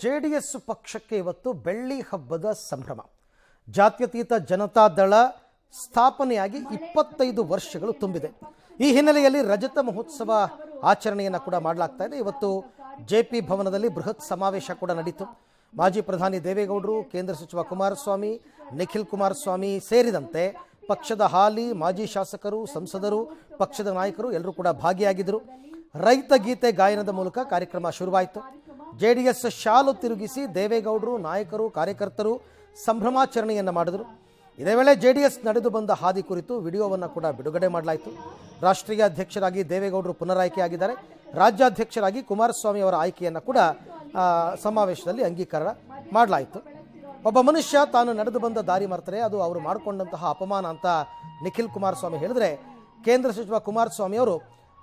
JDS ಪಕ್ಷಕ್ಕೆ ಇವತ್ತು ಬೆಳ್ಳಿ ಹಬ್ಬದ ಸಂಭ್ರಮ. ಜಾತ್ಯತೀತ ಜನತಾದಳ ಸ್ಥಾಪನೆಯಾಗಿ 25 ವರ್ಷಗಳು ತುಂಬಿದೆ. ಈ ಹಿನ್ನೆಲೆಯಲ್ಲಿ ರಜತ ಮಹೋತ್ಸವ ಆಚರಣೆಯನ್ನು ಕೂಡ ಮಾಡಲಾಗ್ತಾ ಇದೆ. ಇವತ್ತು ಜೆಪಿ ಭವನದಲ್ಲಿ ಬೃಹತ್ ಸಮಾವೇಶ ಕೂಡ ನಡೀತು. ಮಾಜಿ ಪ್ರಧಾನಿ ದೇವೇಗೌಡರು, ಕೇಂದ್ರ ಸಚಿವ ಕುಮಾರಸ್ವಾಮಿ, ನಿಖಿಲ್ ಕುಮಾರಸ್ವಾಮಿ ಸೇರಿದಂತೆ ಪಕ್ಷದ ಹಾಲಿ ಮಾಜಿ ಶಾಸಕರು, ಸಂಸದರು, ಪಕ್ಷದ ನಾಯಕರು ಎಲ್ಲರೂ ಕೂಡ ಭಾಗಿಯಾಗಿದ್ದರು. ರೈತ ಗೀತೆ ಗಾಯನದ ಮೂಲಕ ಕಾರ್ಯಕ್ರಮ ಶುರುವಾಯಿತು. ಜೆಡಿಎಸ್ ಶಾಲು ತಿರುಗಿಸಿ ದೇವೇಗೌಡರು, ನಾಯಕರು, ಕಾರ್ಯಕರ್ತರು ಸಂಭ್ರಮಾಚರಣೆಯನ್ನು ಮಾಡಿದರು. ಇದೇ ವೇಳೆ ಜೆಡಿಎಸ್ ನಡೆದು ಬಂದ ಹಾದಿ ಕುರಿತು ವಿಡಿಯೋವನ್ನು ಕೂಡ ಬಿಡುಗಡೆ ಮಾಡಲಾಯಿತು. ರಾಷ್ಟ್ರೀಯ ಅಧ್ಯಕ್ಷರಾಗಿ ದೇವೇಗೌಡರು ಪುನರಾಯ್ಕೆಯಾಗಿದ್ದಾರೆ. ರಾಜ್ಯಾಧ್ಯಕ್ಷರಾಗಿ ಕುಮಾರಸ್ವಾಮಿ ಅವರ ಆಯ್ಕೆಯನ್ನು ಕೂಡ ಸಮಾವೇಶದಲ್ಲಿ ಅಂಗೀಕಾರ ಮಾಡಲಾಯಿತು. ಒಬ್ಬ ಮನುಷ್ಯ ತಾನು ನಡೆದು ಬಂದ ದಾರಿ ಮರೆತರೆ ಅದು ಅವರು ಮಾಡಿಕೊಂಡಂತಹ ಅಪಮಾನ ಅಂತ ನಿಖಿಲ್ ಕುಮಾರಸ್ವಾಮಿ ಹೇಳಿದರೆ, ಕೇಂದ್ರ ಸಚಿವ ಕುಮಾರಸ್ವಾಮಿ ಅವರು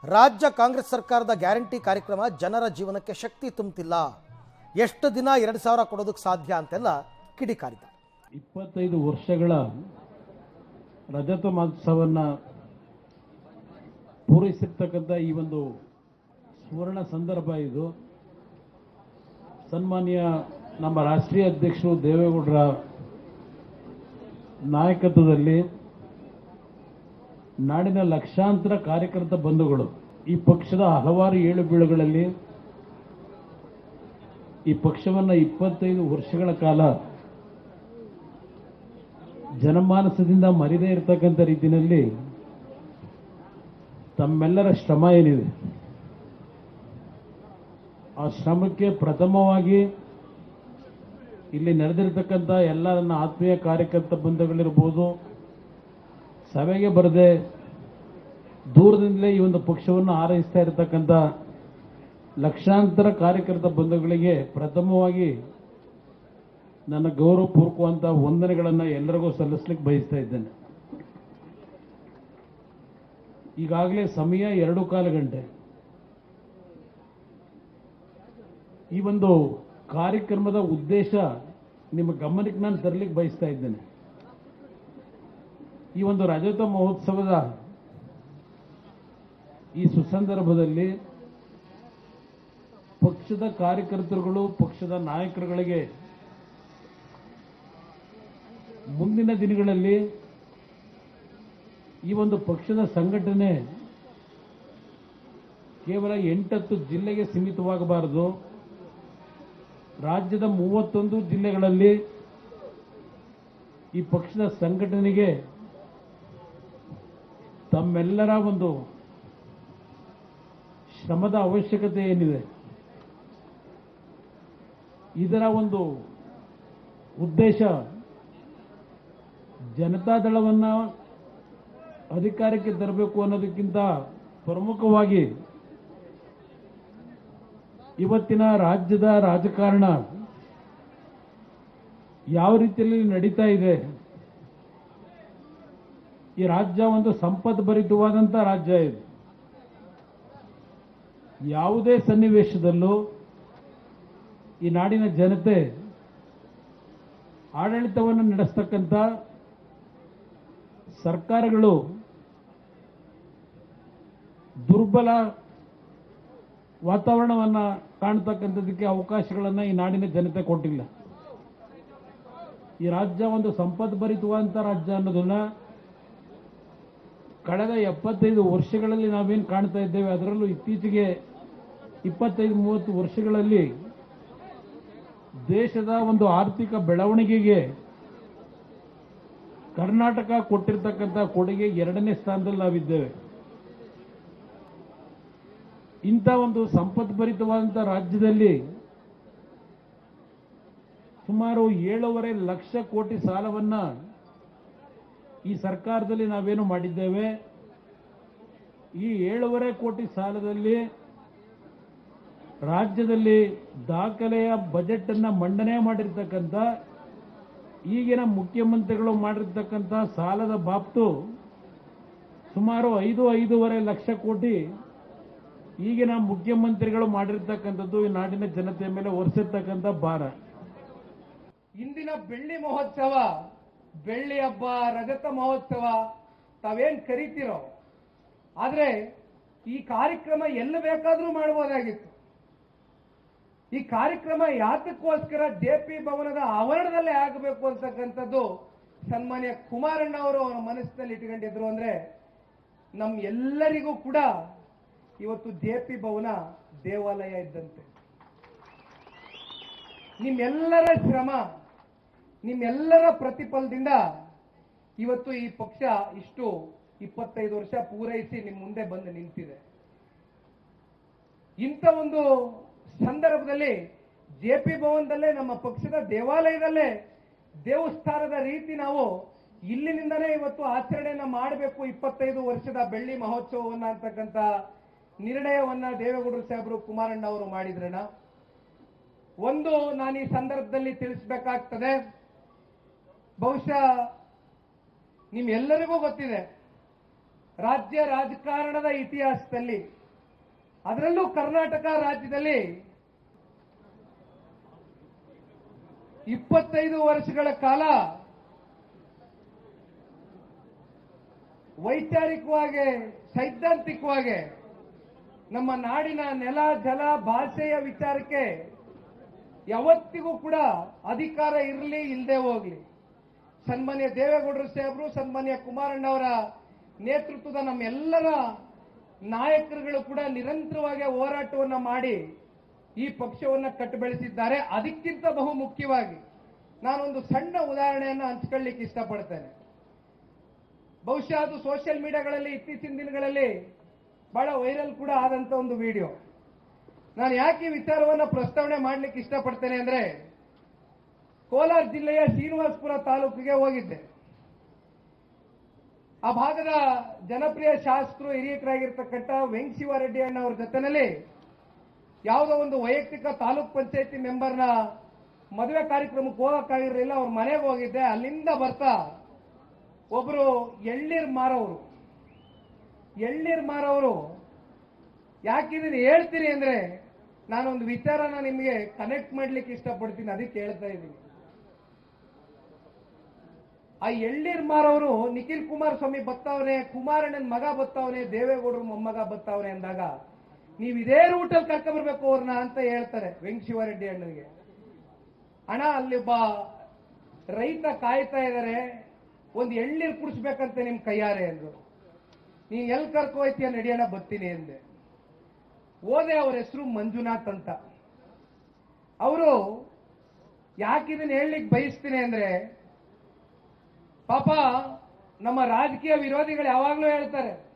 ರಾಜ್ಯ ಕಾಂಗ್ರೆಸ್ ಸರ್ಕಾರದ ಗ್ಯಾರಂಟಿ ಕಾರ್ಯಕ್ರಮ ಜನರ ಜೀವನಕ್ಕೆ ಶಕ್ತಿ ತುಂಬುತ್ತಿಲ್ಲ, ಎಷ್ಟು ದಿನ 2,000 ಕೊಡೋದಕ್ಕೆ ಸಾಧ್ಯ ಅಂತೆಲ್ಲ ಕಿಡಿಕಾರಿದ್ದಾರೆ. 25 ವರ್ಷಗಳ ರಜತ ಮಹೋತ್ಸವವನ್ನು ಪೂರೈಸಿರ್ತಕ್ಕಂಥ ಈ ಒಂದು ಸುವರ್ಣ ಸಂದರ್ಭ ಇದು. ಸನ್ಮಾನ್ಯ ನಮ್ಮ ರಾಷ್ಟ್ರೀಯ ಅಧ್ಯಕ್ಷರು ದೇವೇಗೌಡರ ನಾಯಕತ್ವದಲ್ಲಿ ನಾಡಿನ ಲಕ್ಷಾಂತರ ಕಾರ್ಯಕರ್ತ ಬಂಧುಗಳು ಈ ಪಕ್ಷದ ಹಲವಾರು ಏಳು ಬೀಳುಗಳಲ್ಲಿ ಈ ಪಕ್ಷವನ್ನು 25 ವರ್ಷಗಳ ಕಾಲ ಜನಮಾನಸದಿಂದ ಮರೆಯದೇ ಇರತಕ್ಕಂಥ ರೀತಿಯಲ್ಲಿ ತಮ್ಮೆಲ್ಲರ ಶ್ರಮ ಏನಿದೆ ಆ ಶ್ರಮಕ್ಕೆ ಪ್ರಥಮವಾಗಿ ಇಲ್ಲಿ ನಡೆದಿರತಕ್ಕಂಥ ಎಲ್ಲ ನನ್ನ ಆತ್ಮೀಯ ಕಾರ್ಯಕರ್ತ ಬಂಧುಗಳಿರ್ಬೋದು, ಸಭೆಗೆ ಬರದೆ ದೂರದಿಂದಲೇ ಈ ಒಂದು ಪಕ್ಷವನ್ನು ಆರೈಸ್ತಾ ಇರತಕ್ಕಂಥ ಲಕ್ಷಾಂತರ ಕಾರ್ಯಕರ್ತ ಬಂಧುಗಳಿಗೆ ಪ್ರಥಮವಾಗಿ ನನ್ನ ಗೌರವಪೂರ್ವಕವಂತ ವಂದನೆಗಳನ್ನು ಎಲ್ಲರಿಗೂ ಸಲ್ಲಿಸಲಿಕ್ಕೆ ಬಯಸ್ತಾ ಇದ್ದೇನೆ. ಈಗಾಗಲೇ ಸಮಯ 2 ಗಂಟೆ. ಈ ಒಂದು ಕಾರ್ಯಕ್ರಮದ ಉದ್ದೇಶ ನಿಮ್ಮ ಗಮನಕ್ಕೆ ನಾನು ತರಲಿಕ್ಕೆ ಬಯಸ್ತಾ ಇದ್ದೇನೆ. ಈ ಒಂದು ರಜತ ಮಹೋತ್ಸವದ ಈ ಸುಸಂದರ್ಭದಲ್ಲಿ ಪಕ್ಷದ ಕಾರ್ಯಕರ್ತರುಗಳು, ಪಕ್ಷದ ನಾಯಕರುಗಳಿಗೆ ಮುಂದಿನ ದಿನಗಳಲ್ಲಿ ಈ ಒಂದು ಪಕ್ಷದ ಸಂಘಟನೆ ಕೇವಲ 8-10 ಜಿಲ್ಲೆಗೆ ಸೀಮಿತವಾಗಬಾರದು. ರಾಜ್ಯದ 31 ಜಿಲ್ಲೆಗಳಲ್ಲಿ ಈ ಪಕ್ಷದ ಸಂಘಟನೆಗೆ ತಮ್ಮೆಲ್ಲರ ಒಂದು ಶ್ರಮದ ಅವಶ್ಯಕತೆ ಏನಿದೆ, ಇದರ ಒಂದು ಉದ್ದೇಶ ಜನತಾದಳವನ್ನು ಅಧಿಕಾರಕ್ಕೆ ತರಬೇಕು ಅನ್ನೋದಕ್ಕಿಂತ ಪ್ರಮುಖವಾಗಿ ಇವತ್ತಿನ ರಾಜ್ಯದ ರಾಜಕಾರಣ ಯಾವ ರೀತಿಯಲ್ಲಿ ನಡೀತಾ ಇದೆ, ಈ ರಾಜ್ಯ ಒಂದು ಸಂಪದ್ಭರಿತವಾದಂಥ ರಾಜ್ಯ ಇದೆ. ಯಾವುದೇ ಸನ್ನಿವೇಶದಲ್ಲೂ ಈ ನಾಡಿನ ಜನತೆ ಆಡಳಿತವನ್ನು ನಡೆಸ್ತಕ್ಕಂಥ ಸರ್ಕಾರಗಳು ದುರ್ಬಲ ವಾತಾವರಣವನ್ನು ಕಾಣ್ತಕ್ಕಂಥದಕ್ಕೆ ಅವಕಾಶಗಳನ್ನು ಈ ನಾಡಿನ ಜನತೆ ಕೊಟ್ಟಿಲ್ಲ. ಈ ರಾಜ್ಯ ಒಂದು ಸಂಪದ್ಭರಿತವಾದಂಥ ರಾಜ್ಯ ಅನ್ನೋದನ್ನ ಕಳೆದ 75 ವರ್ಷಗಳಲ್ಲಿ ನಾವೇನು ಕಾಣ್ತಾ ಇದ್ದೇವೆ, ಅದರಲ್ಲೂ ಇತ್ತೀಚೆಗೆ 25-30 ವರ್ಷಗಳಲ್ಲಿ ದೇಶದ ಒಂದು ಆರ್ಥಿಕ ಬೆಳವಣಿಗೆಗೆ ಕರ್ನಾಟಕ ಕೊಟ್ಟಿರ್ತಕ್ಕಂಥ ಕೊಡುಗೆ 2ನೇ ಸ್ಥಾನದಲ್ಲಿ ನಾವಿದ್ದೇವೆ. ಇಂಥ ಒಂದು ಸಂಪದ್ಭರಿತವಾದಂಥ ರಾಜ್ಯದಲ್ಲಿ ಸುಮಾರು 7.5 ಲಕ್ಷ ಕೋಟಿ ಸಾಲವನ್ನು ಈ ಸರ್ಕಾರದಲ್ಲಿ ನಾವೇನು ಮಾಡಿದ್ದೇವೆ. ಈ 7.5 ಕೋಟಿ ಸಾಲದಲ್ಲಿ ರಾಜ್ಯದಲ್ಲಿ ದಾಖಲೆಯ ಬಜೆಟ್ ಅನ್ನು ಮಂಡನೆ ಮಾಡಿರ್ತಕ್ಕಂಥ ಈಗಿನ ಮುಖ್ಯಮಂತ್ರಿಗಳು ಮಾಡಿರ್ತಕ್ಕಂಥ ಸಾಲದ ಬಾಬ್ತು ಸುಮಾರು 5.5 ಲಕ್ಷ ಕೋಟಿ ಈಗಿನ ಮುಖ್ಯಮಂತ್ರಿಗಳು ಮಾಡಿರ್ತಕ್ಕಂಥದ್ದು ಈ ನಾಡಿನ ಜನತೆಯ ಮೇಲೆ ಹೊರಿಸಿರ್ತಕ್ಕಂಥ ಭಾರ. ಇಂದಿನ ಬೆಳ್ಳಿ ಮಹೋತ್ಸವ, ಬೆಳ್ಳಿ ಹಬ್ಬ, ರಜತ ಮಹೋತ್ಸವ ತಾವೇನ್ ಕರಿತೀರೋ, ಆದ್ರೆ ಈ ಕಾರ್ಯಕ್ರಮ ಎಲ್ಲಿ ಬೇಕಾದ್ರೂ ಮಾಡಬಹುದಾಗಿತ್ತು. ಈ ಕಾರ್ಯಕ್ರಮ ಯಾತಕ್ಕೋಸ್ಕರ ಜೆಪಿ ಭವನದ ಆವರಣದಲ್ಲೇ ಆಗಬೇಕು ಅಂತಕ್ಕಂಥದ್ದು ಸನ್ಮಾನ್ಯ ಕುಮಾರಣ್ಣ ಅವರು ಅವರ ಮನಸ್ಸಿನಲ್ಲಿ ಇಟ್ಕೊಂಡಿದ್ರು ಅಂದ್ರೆ ನಮ್ ಎಲ್ಲರಿಗೂ ಕೂಡ ಇವತ್ತು ಜೆಪಿ ಭವನ ದೇವಾಲಯ ಇದ್ದಂತೆ. ನಿಮ್ಮೆಲ್ಲರ ಶ್ರಮ, ನಿಮ್ಮೆಲ್ಲರ ಪ್ರತಿಫಲದಿಂದ ಇವತ್ತು ಈ ಪಕ್ಷ ಇಷ್ಟು 25 ವರ್ಷ ಪೂರೈಸಿ ನಿಮ್ಮ ಮುಂದೆ ಬಂದು ನಿಂತಿದೆ. ಇಂಥ ಒಂದು ಸಂದರ್ಭದಲ್ಲಿ ಜೆಪಿ ಭವನದಲ್ಲೇ ನಮ್ಮ ಪಕ್ಷದ ದೇವಾಲಯದಲ್ಲೇ ದೇವಸ್ಥಾನದ ರೀತಿ ನಾವು ಇಲ್ಲಿನಿಂದಲೇ ಇವತ್ತು ಆಚರಣೆಯನ್ನ ಮಾಡಬೇಕು 25 ವರ್ಷದ ಬೆಳ್ಳಿ ಮಹೋತ್ಸವವನ್ನ ಅಂತಕ್ಕಂಥ ನಿರ್ಣಯವನ್ನ ದೇವೇಗೌಡರು ಸಾಹೇಬರು ಕುಮಾರಣ್ಣ ಅವರು ಮಾಡಿದ್ರಣ. ಒಂದು ನಾನು ಈ ಸಂದರ್ಭದಲ್ಲಿ ತಿಳಿಸಬೇಕಾಗ್ತದೆ, ಬಹುಶಃ ನಿಮ್ಮೆಲ್ಲರಿಗೂ ಗೊತ್ತಿದೆ, ರಾಜ್ಯ ರಾಜಕಾರಣದ ಇತಿಹಾಸದಲ್ಲಿ ಅದರಲ್ಲೂ ಕರ್ನಾಟಕ ರಾಜ್ಯದಲ್ಲಿ 25 ವರ್ಷಗಳ ಕಾಲ ವೈಚಾರಿಕವಾಗಿ ಸೈದ್ಧಾಂತಿಕವಾಗಿ ನಮ್ಮ ನಾಡಿನ ನೆಲ ಜಲ ಭಾಷೆಯ ವಿಚಾರಕ್ಕೆ ಯಾವತ್ತಿಗೂ ಕೂಡ ಅಧಿಕಾರ ಇರಲಿ ಇಲ್ಲದೆ ಹೋಗ್ಲಿ, ಸನ್ಮಾನ್ಯ ದೇವೇಗೌಡರು ಸಾಹೇಬರು ಸನ್ಮಾನ್ಯ ಕುಮಾರಣ್ಣ ಅವರ ನೇತೃತ್ವದ ನಮ್ಮೆಲ್ಲರ ನಾಯಕರುಗಳು ಕೂಡ ನಿರಂತರವಾಗಿ ಹೋರಾಟವನ್ನ ಮಾಡಿ ಈ ಪಕ್ಷವನ್ನ ಕಟ್ಟು ಬೆಳೆಸಿದ್ದಾರೆ. ಅದಕ್ಕಿಂತ ಬಹು ಮುಖ್ಯವಾಗಿ ನಾನೊಂದು ಸಣ್ಣ ಉದಾಹರಣೆಯನ್ನು ಹಂಚಿಕೊಳ್ಳಿಕ್ಕೆ ಇಷ್ಟಪಡ್ತೇನೆ. ಬಹುಶಃ ಅದು ಸೋಷಿಯಲ್ ಮೀಡಿಯಾಗಳಲ್ಲಿ ಇತ್ತೀಚಿನ ದಿನಗಳಲ್ಲಿ ಬಹಳ ವೈರಲ್ ಕೂಡ ಆದಂತ ಒಂದು ವಿಡಿಯೋ. ನಾನು ಯಾಕೆ ಈ ವಿಚಾರವನ್ನ ಪ್ರಸ್ತಾವನೆ ಮಾಡ್ಲಿಕ್ಕೆ ಇಷ್ಟಪಡ್ತೇನೆ ಅಂದ್ರೆ, ಕೋಲಾರ ಜಿಲ್ಲೆಯ ಶ್ರೀನಿವಾಸಪುರ ತಾಲೂಕಿಗೆ ಹೋಗಿದ್ದೆ. ಆ ಭಾಗದ ಜನಪ್ರಿಯ ಶಾಸಕರು ಹಿರಿಯಕರಾಗಿರ್ತಕ್ಕಂಥ ವೆಂಕಟಶಿವರೆಡ್ಡಿ ಅಣ್ಣ ಅವ್ರ ಜೊತೆನಲ್ಲಿ ಯಾವುದೋ ಒಂದು ವೈಯಕ್ತಿಕ ತಾಲೂಕ್ ಪಂಚಾಯತಿ ಮೆಂಬರ್ನ ಮದುವೆ ಕಾರ್ಯಕ್ರಮಕ್ಕೆ ಹೋಗಕ್ಕಾಗಿರಲಿಲ್ಲ, ಅವ್ರ ಮನೆಗೆ ಹೋಗಿದ್ದೆ. ಅಲ್ಲಿಂದ ಬರ್ತಾ ಒಬ್ರು ಎಳ್ನೀರ್ ಮಾರವರು ಯಾಕಿದೀನಿ ಹೇಳ್ತೀನಿ ಅಂದ್ರೆ, ನಾನೊಂದು ವಿಚಾರನ ನಿಮಗೆ ಕನೆಕ್ಟ್ ಮಾಡ್ಲಿಕ್ಕೆ ಇಷ್ಟಪಡ್ತೀನಿ, ಅದಕ್ಕೆ ಹೇಳ್ತಾ ಇದ್ದೀನಿ. ಆ ಎಳ್ನೀರ್ ಮಾರವರು ನಿಖಿಲ್ ಕುಮಾರಸ್ವಾಮಿ ಬತ್ತವನೆ, ಕುಮಾರಣ್ಣನ ಮಗ ಬತ್ತವನೆ, ದೇವೇಗೌಡರು ಮೊಮ್ಮಗ ಬತ್ತವನೆ ಅಂದಾಗ ನೀವು ಇದೇ ರೂಟಲ್ಲಿ ಕರ್ಕೊಂಡ್ಬರ್ಬೇಕು ಅವ್ರನ್ನ ಅಂತ ಹೇಳ್ತಾರೆ ವೆಂಕಟಶಿವರೆಡ್ಡಿ ಅಣ್ಣನಿಗೆ. ಅಣ್ಣ ಅಲ್ಲಿ ಒಬ್ಬ ರೈತ ಕಾಯ್ತಾ ಇದ್ದಾರೆ, ಒಂದು ಎಳ್ನೀರು ಕುಡಿಸ್ಬೇಕಂತೆ ನಿಮ್ ಕೈಯಾರೆ ಅಂದ್ರು. ನೀನ್ ಎಲ್ಲಿ ಕರ್ಕೊ ಹೋಯ್ತೀಯ ನಡಿಯೋಣ ಬರ್ತೀನಿ ಅಂದೆ. ಹೋದೆ, ಅವ್ರ ಹೆಸರು ಮಂಜುನಾಥ್ ಅಂತ. ಅವರು ಯಾಕಿದನ್ನ ಹೇಳಲಿಕ್ಕೆ ಬಯಸ್ತೀನಿ ಅಂದ್ರೆ, ಪಾಪ ನಮ್ಮ ರಾಜಕೀಯ ವಿರೋಧಿಗಳು ಯಾವಾಗ್ಲೂ ಹೇಳ್ತಾರೆ,